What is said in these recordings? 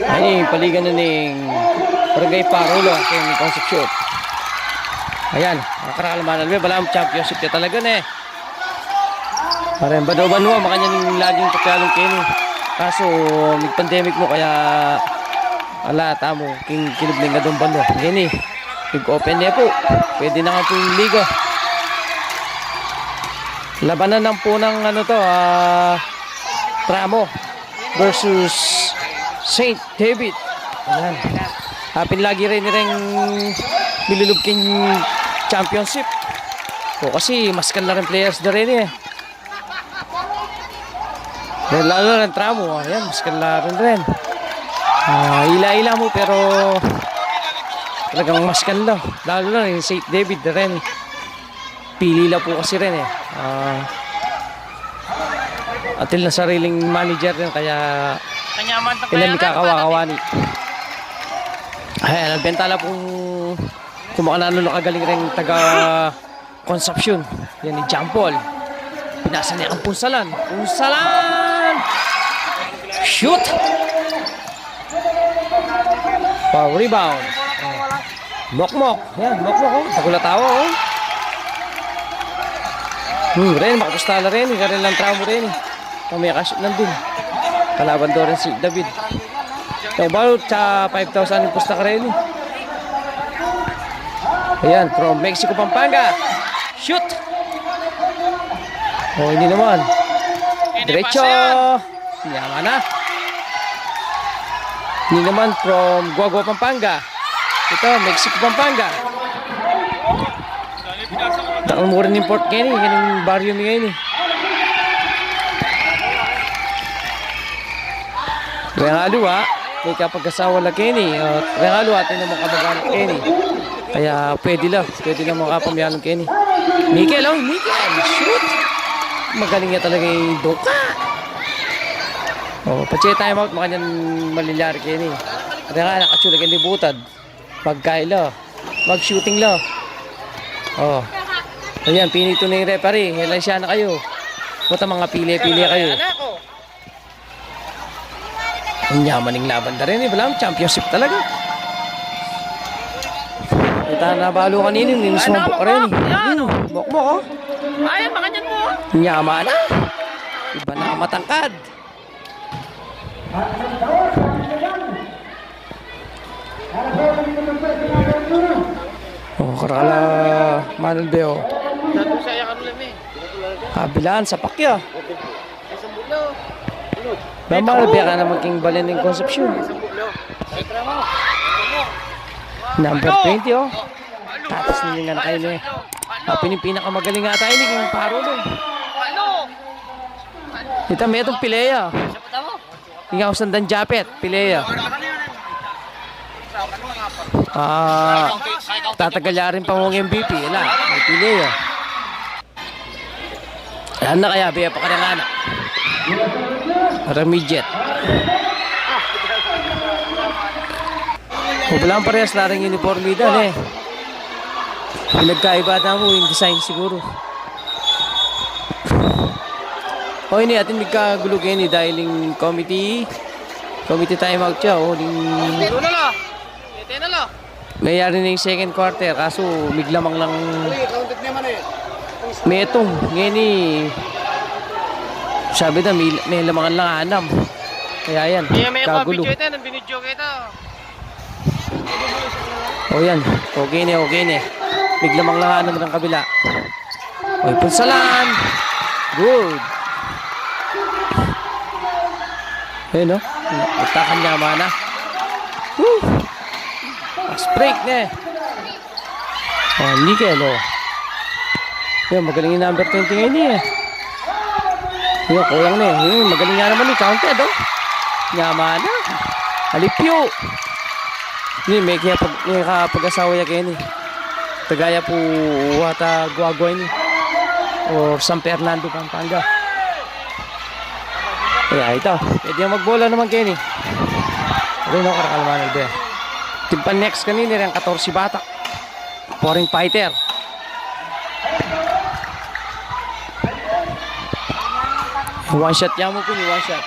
Ay, paligan na ning Barangay Parulo kay Concepcion. Ayan, nakarakalaman na balang championship niya talaga na eh. Parang badoban mo, makanya ning laging pagkalong kini. Kaso, may pandemic mo kaya ala, tamo, kinubling nga doon balo. Gini, nag-open niya po. Pwede na nga po yung liga. Labanan lang po ng ano to, Tramo versus St. David. Ayan. Hapin lagi rin bilulubking championship. O kasi maskan na rin players na rin eh. Lalo ng Tramo, ayan, maskan na rin. Ila-ila mo pero talagang maskan lang. Lalo na yung St. David na rin. Pili lang po kasi rin eh. Atil na sariling manager din kaya ilan kakawakawani. Ayan, nagbentala pong kumakanano na kagaling rin taga Concepcion. Yan ni John Paul. Pinasa niya ang punsalan. Punsalan! Shoot! Power rebound. Mokmok. Yan, mokmok oh. Tagulatawa oh. Ren, makapustala rin. Ikarin lang Tramo rin. Kamaya kasip nandun. Kalaban doon rin si David. So, about 5,000 yung pusta ka rin. Ayan, from Mexico, Pampanga. Shoot! Oh, hindi naman. Diretso! Yaman na. Hindi naman from Guagua, Pampanga. Ito, Mexico, Pampanga. Takal mo rin yung Port Kenny. Yan yung barrio niya yun eh. Kaya nga luwa, may kapag-asawa na Kenny. Kaya nga luwa, ito naman kamag-anak Kenny. Kaya pwede lang mga kapamilya ng Kenny. Mikel, oh, Mikel, shoot! Magaling niya talaga yung doka. Oh, pacheck time out, makanyang malilyari Kenny. Kaya nga, nakatsulag yung libutad. Pagkaila, mag-shooting lang. Oh. Ayan, pinito na yung referee. Helan siya na kayo. Buta mga pili-pili kayo. Ang yaman ng laban na rin eh. Walang championship talaga. Kita na balo kanino. Ninis mo buk rin eh. Buk mo oh. Ayan, makanyan mo. Ang yaman na. Iba na matangkad. Oh, karakala Manuel Beo. Kabilaan sa pakya. Namal Beo ka naman king balen ng Concepcion. Number 20 oh. Tatas nilingan kayo niya. Pinakamagaling nga tayo ni kung Parulo. Ito may itong Pilea. Ikaw sandan Japet, Pilea. Tatagayarin pa mong MVP. Wala, may Pilea. Ayan na kaya, Bea pa ka ng anak. Ramidjet. Walang parehas na rin uniforme doon eh. Pinagkaiba na mo yung design siguro. O ini atin nagkagulo kayo ni dahil yung committee time out siya. O mayari na yung second quarter kaso miglamang lang may itong ngayon sabi na may lamangan lang anam kaya yan kagulo. O yan okay ne miglamang lang anam ng kabila. O punsalan good. Ayun no utakan niya mana. Break na eh. Oh, Mikel oh. Yung magaling yung number 20 ngayon eh. Yung kulang na eh. Yung magaling nga naman yung counted oh. Yaman na. Halipyo. Yung may kapag-asawa ya kayo eh. Tagaya po wata Guagua ni. Or San Fernando, Pampanga. Kaya ito. Pwede yung magbola naman kayo eh. Ayun no, karakalman na Timpan next kanina rin 14 bata. Foreign fighter. One shot yan mo po ni one shot.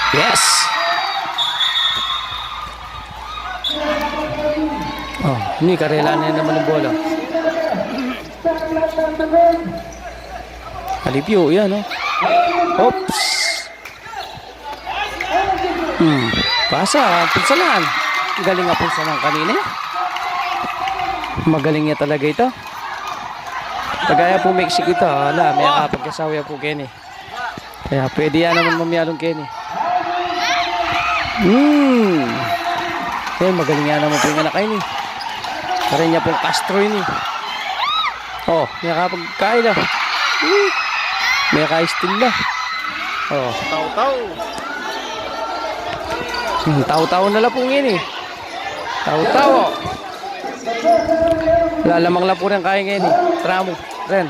Yes! Oh, ini karela na naman ng bola. Alipyo, yan oh. Oops! Pasa, punsalan. Galing nga punsalan kanina. Magaling niya talaga ito. Tagaya po Mexico ito. Wala, may kapagkasawi po Kenny. Kaya pwede yan naman mamiyalong Kenny. Eh, magaling nga naman po yung anak kayo ni. Kaya niya pong Castro yun eh. Oh, may kapagkain na. May ka-still na. Oh. Taw-taw. Taw-taw na lang po yun eh. Taw-taw oh. Lalamang lang po rin kaya ngayon eh. Tramo. Ren.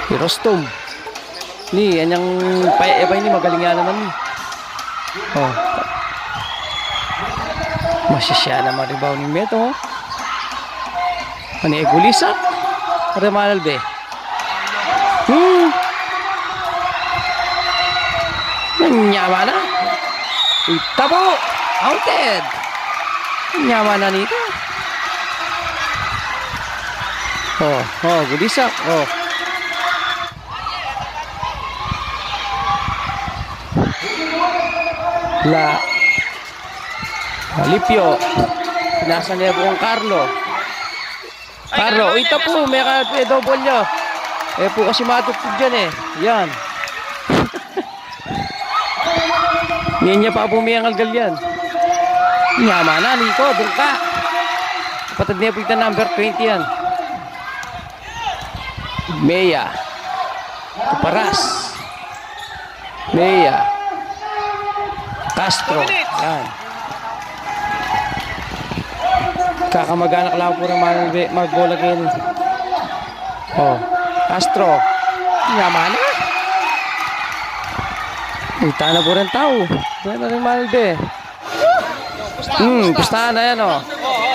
Si Rostom. Ni, yan yung payabay ni. Magaling nga naman ni. Oh. Masisya na maribaw ni Meto oh. Ano yung gulisa? Remanal be. Nyama na. Itabo. Outed. Nyama na nito. Oh, gulisa. Oh. Alipyo. Nasa niya po ang Carlo. Carlo, ito po, may double nyo. Eh po kasi matutog dyan eh. Yan. Ngayon niya pa po may angalgal yan. Nyama na, Nico, doon ka. Patad niya po ito number 20 yan. Meya. Tuparas. Meya. Castro. Yan. Kakamag-anak lang po ng magbola kayo. Oh, Castro. Nyama na. Ita na po rin tao. Yan na rin Malbe. Pustahan na yan o.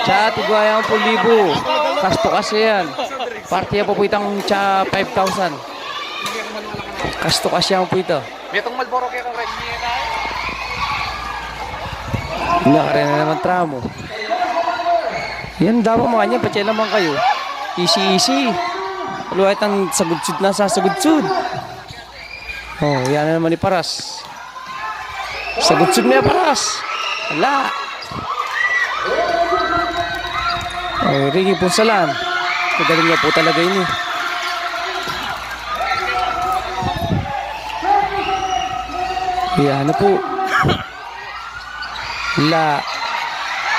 Tsa, tigwayang po libo. Kasto kasi yan. Partiya po po itang tsa 5,000. Kasto kasi yan po ito. Betong Malboro kaya kong rin niya tayo. Nakarin na naman tramo. Yan dapat mga niya. Patsya naman kayo. Easy. Luwait ang sagudsud na sasagudsud. Oh, yan na naman ni Paras. Sagudsud niya Paras. Wala. Oh, Ricky Punsalan. Magaling niya po talaga yun eh. Yan na po. Wala.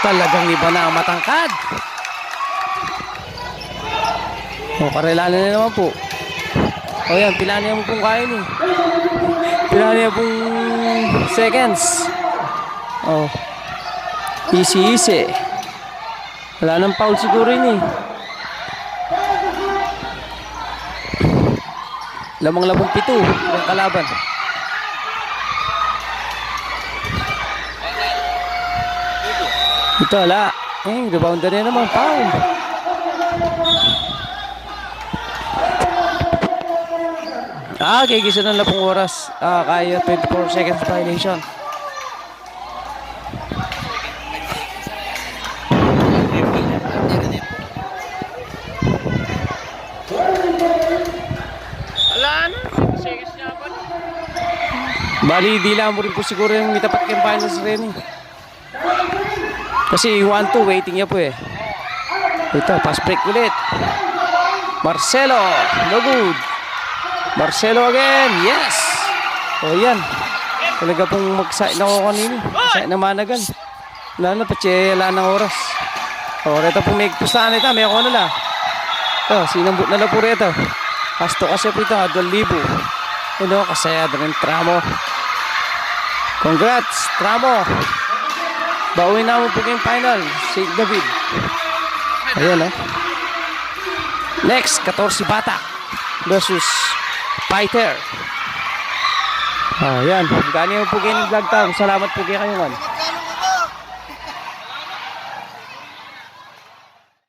Talagang iba na ang matangkad. Oh, karelala na naman po. O yan, pila niya mo pong kain eh. Pila niya pong seconds. Oh. Easy. Wala nang foul siguro yun eh. Lamang-labong 7 yung kalaban. Ito wala. Rebounder na naman. Foul. Gigisa na lang pong oras. Kaya 24 seconds violation. Alaan. Seconds niya pa. Bali, di lang mo rin po siguro yung itapat kayong finals rin eh. Kasi 1-2 waiting niya po eh. Ito, pass break ulit. Marcelo, no good. Marcelo again, yes. O yan. Talaga pong mag-site na ako kanina. Site na managan. Wala na, wala ng oras. O, rito pong may pustahan ito. May ako na lang. Ito, sinambut na lang po rito. Kasto kasi po ito, 2,000. Ito, kasaya rin Tramo. Congrats, Tramo. Bauin na mo po kayong final. St. David. Ayan o. Next, 14 Batak versus Fighter. Ayan. Ganyan po kayo ng vlog tao. Salamat po kayo man.